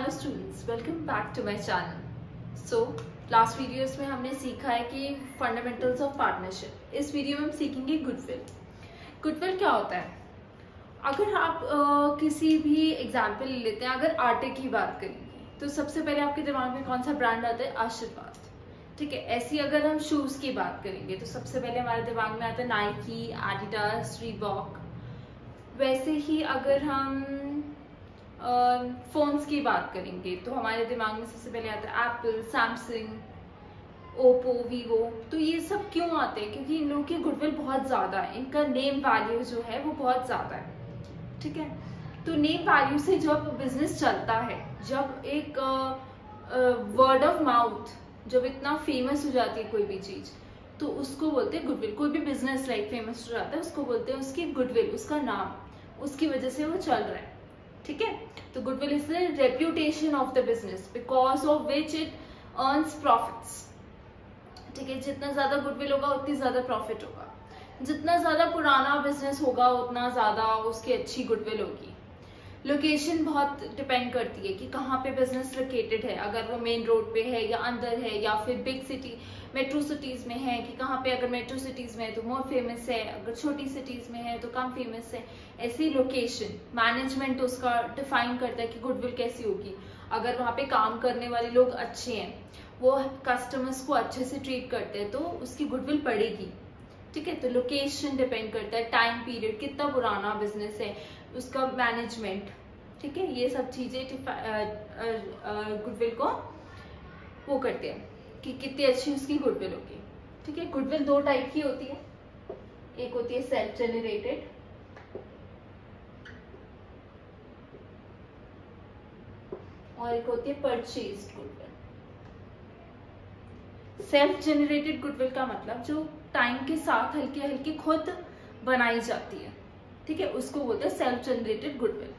Hello students, welcome back to my channel. So last videos में हमने सीखा है कि फंडामेंटल्स ऑफ पार्टनरशिप। इस वीडियो में हम सीखेंगे गुडविल। गुडविल क्या होता है? अगर आप किसी भी एग्जाम्पल ले लेते हैं, अगर आटे की बात करेंगे तो सबसे पहले आपके दिमाग में कौन सा ब्रांड आता है? आशीर्वाद। ठीक है, ऐसी अगर हम शूज की बात करेंगे तो सबसे पहले हमारे दिमाग में आता है नाइकी, एडिडास, रीबॉक। वैसे ही अगर हम फोन्स की बात करेंगे तो हमारे दिमाग में सबसे पहले आता है एप्पल, सैमसंग, ओप्पो, वीवो। तो ये सब क्यों आते हैं? क्योंकि इन लोगों की गुडविल बहुत ज्यादा है, इनका नेम वैल्यू जो है वो बहुत ज्यादा है। ठीक है, तो नेम वैल्यू से जब बिजनेस चलता है, जब एक वर्ड ऑफ माउथ जब इतना फेमस हो जाती है कोई भी चीज, तो उसको बोलते हैं गुडविल। कोई भी बिजनेस लाइक फेमस हो जाता है, उसको बोलते हैं उसकी गुडविल, उसका नाम, उसकी वजह से वो चल रहा है। ठीक है, तो goodwill is the reputation of the business because of which it earns profits. ठीक है, जितना ज्यादा गुडविल होगा उतनी ज्यादा प्रॉफिट होगा, जितना ज्यादा पुराना बिजनेस होगा उतना ज्यादा उसकी अच्छी गुडविल होगी। लोकेशन बहुत डिपेंड करती है कि कहाँ पे बिजनेस लोकेटेड है, अगर वो मेन रोड पे है या अंदर है या फिर बिग सिटी मेट्रो सिटीज में है, कि कहाँ पे अगर मेट्रो सिटीज में है तो मोर फेमस है, अगर छोटी सिटीज में है तो कम फेमस है। ऐसी लोकेशन मैनेजमेंट उसका डिफाइन करता है कि गुडविल कैसी होगी। अगर वहाँ पे काम करने वाले लोग अच्छे हैं, वो कस्टमर्स को अच्छे से ट्रीट करते हैं, तो उसकी गुडविल बढ़ेगी। ठीक है, तो लोकेशन डिपेंड करता है, टाइम पीरियड, कितना पुराना बिजनेस है, उसका मैनेजमेंट। ठीक है, ये सब चीजें गुडविल को वो करते हैं कि कितनी अच्छी उसकी गुडविल होगी। ठीक है, गुडविल दो टाइप की होती है, एक होती है सेल्फ जनरेटेड, और एक होती है purchased goodwill. Self generated goodwill का मतलब जो टाइम के साथ हल्की हल्की खुद बनाई जाती है, ठीक है, उसको बोलते हैं self generated goodwill.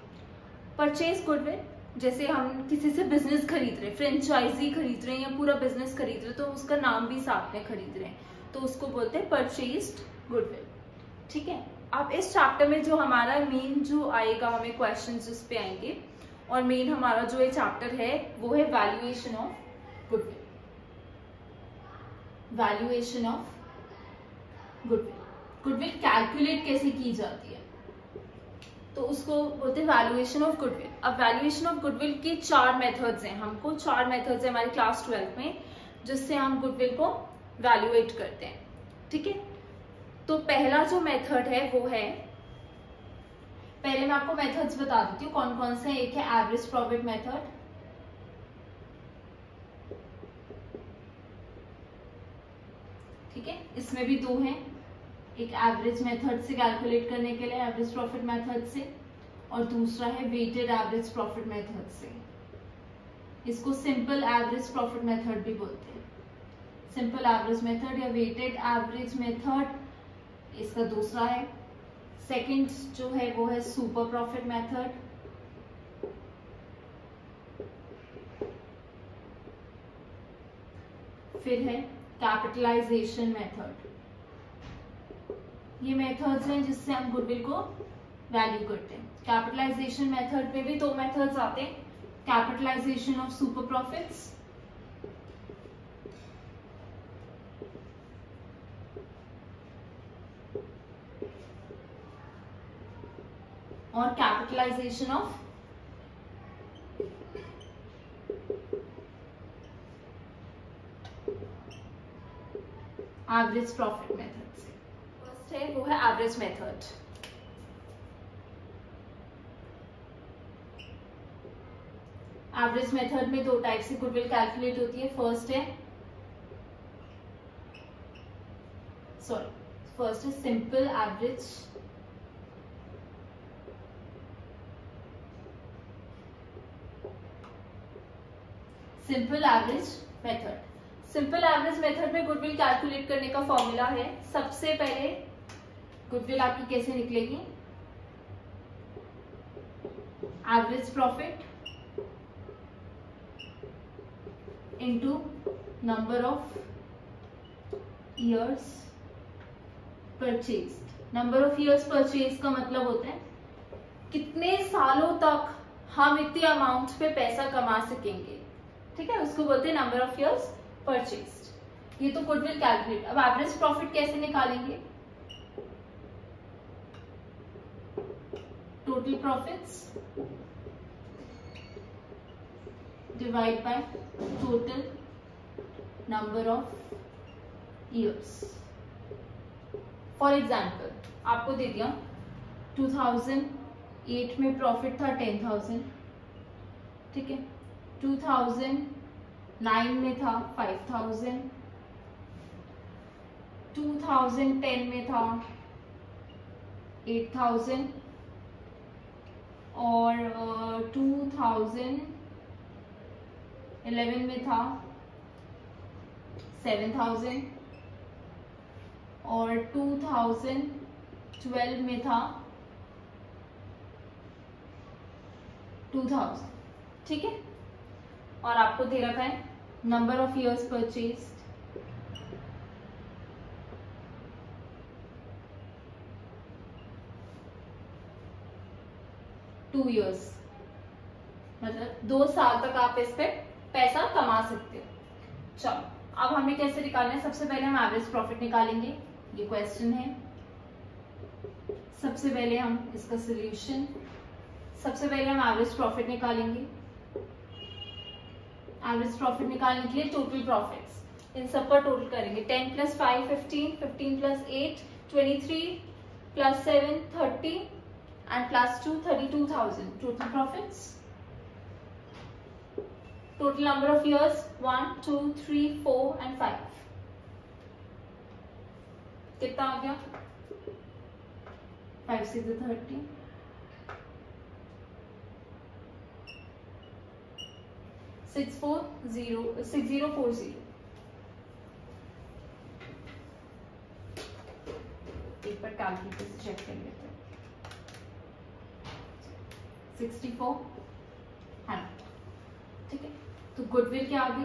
Purchase goodwill, जैसे हम किसी से बिजनेस खरीद रहे, फ्रेंचाइजी खरीद रहे हैं या पूरा बिजनेस खरीद रहे, तो उसका नाम भी साथ में खरीद रहे हैं, तो उसको बोलते हैं परचेज्ड गुडविल। ठीक है, अब इस चैप्टर में जो हमारा मेन जो आएगा, हमें क्वेश्चन जिस पे आएंगे, और मेन हमारा जो ये चैप्टर है वो है valuation of goodwill. Valuation of goodwill, goodwill calculate कैसे की जाती है, तो उसको बोलते हैं वैल्यूएशन ऑफ गुडविल। अब वैल्यूएशन ऑफ गुडविल के चार मेथड्स हैं, हमको चार मेथड्स हैं हमारे क्लास 12 में, जिससे हम गुडविल को वैल्यूएट करते हैं। ठीक है, तो पहला जो मेथड है वो है, पहले मैं आपको मेथड्स बता देती हूँ कौन कौन से हैं। एक है एवरेज प्रॉफिट मेथड, ठीक है, इसमें भी दो हैं, एक एवरेज मेथड से कैलकुलेट करने के लिए, एवरेज प्रॉफिट मेथड से, और दूसरा है वेटेड एवरेज प्रॉफिट मेथड से। इसको सिंपल एवरेज प्रॉफिट मेथड भी बोलते हैं, सिंपल एवरेज मेथड या वेटेड एवरेज मेथड, इसका दूसरा है। सेकंड जो है वो है सुपर प्रॉफिट मेथड, फिर है कैपिटलाइजेशन मेथड। ये मेथड्स हैं जिससे हम गुडविल को वैल्यू करते हैं। कैपिटलाइजेशन मेथड में भी दो मेथड्स आते हैं, कैपिटलाइजेशन ऑफ सुपर प्रॉफिट्स और capitalisation of average profit method से। फर्स्ट है वो है एवरेज मेथड। एवरेज मेथड में दो टाइप से गुडविल कैलकुलेट होती है। फर्स्ट है simple average, simple average method. Simple average method में गुडविल कैलकुलेट करने का फॉर्मूला है, सबसे पहले गुडविल आपकी कैसे निकलेगी, average profit into number of years purchase. Number of years purchase का मतलब होता है कितने सालों तक हम इतने अमाउंट पे पैसा कमा सकेंगे, ठीक है, उसको बोलते हैं नंबर ऑफ इयर्स परचेज्ड। ये तो गुडविल कैलकुलेट। अब एवरेज प्रॉफिट कैसे निकालेंगे? Total profits divide by total number of years. For example आपको दे दिया 2008 में प्रॉफिट था 10,000, ठीक है, 2009 में था 5,000, 2010 में था 8,000 और 2011 में था 7,000 और 2012 में था 2,000, ठीक है। और आपको दे रखा है number of years purchase 2 years, मतलब 2 साल तक आप इस पे पैसा कमा सकते हो। चलो अब हमें कैसे निकालना है? सबसे पहले हम एवरेज प्रॉफिट निकालेंगे, ये क्वेश्चन है। सबसे पहले हम इसका सोल्यूशन, सबसे पहले हम एवरेज प्रॉफिट निकालेंगे। एवरेज प्रॉफिट निकालने के लिए टोटल प्रॉफिट्स इन सब पर टोटल करेंगे। 10 + 5 15, 15 + 8 23 + 7 30 and +2 32,000 total profits. Total number of years 1 2 3 4 and 5 कितना आ गया? 5 × 6 = 30, 6040। एक बार कैलकुलेटर से चेक कर लेते हैं। 6400, ठीक है। तो गुडविल क्या आ गई?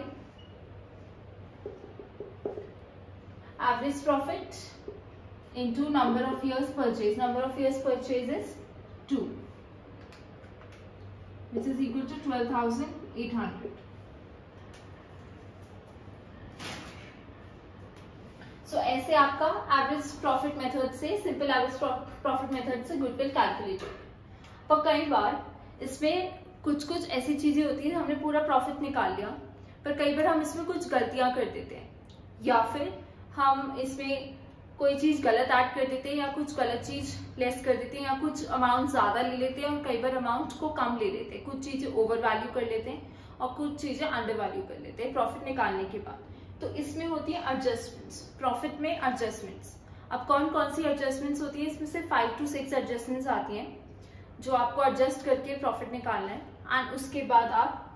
Average profit into number of years purchase. Number of years purchase is 2 which is equal to 12,800. सो ऐसे आपका एवरेज प्रॉफिट मेथड से, सिंपल एवरेज प्रॉफिट मेथड से गुडविल कैलकुलेट होगा। पर कई बार इसमें कुछ कुछ ऐसी चीजें होती है, हमने पूरा प्रॉफिट निकाल लिया पर कई बार हम इसमें कुछ गलतियां कर देते हैं, या फिर हम इसमें कोई चीज गलत ऐड कर देते हैं, या कुछ गलत चीज लेस कर देते हैं, या कुछ अमाउंट ज्यादा ले लेते हैं और कई बार अमाउंट को कम ले लेते हैं। कुछ चीजें ओवर वैल्यू कर लेते हैं और कुछ चीजें अंडर वैल्यू कर लेते हैं प्रॉफिट निकालने के बाद। तो इसमें होती है एडजस्टमेंट्स, प्रॉफिट में एडजस्टमेंट्स। अब कौन कौन सी एडजस्टमेंट्स होती है? इसमें से 5 to 6 एडजस्टमेंट्स आती हैं जो आपको एडजस्ट करके प्रॉफिट निकालना है। एंड उसके बाद आप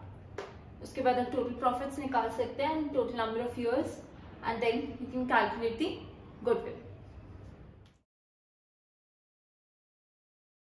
टोटल प्रॉफिट्स निकाल सकते हैं, and total number of years, and then you can calculate the goodwill.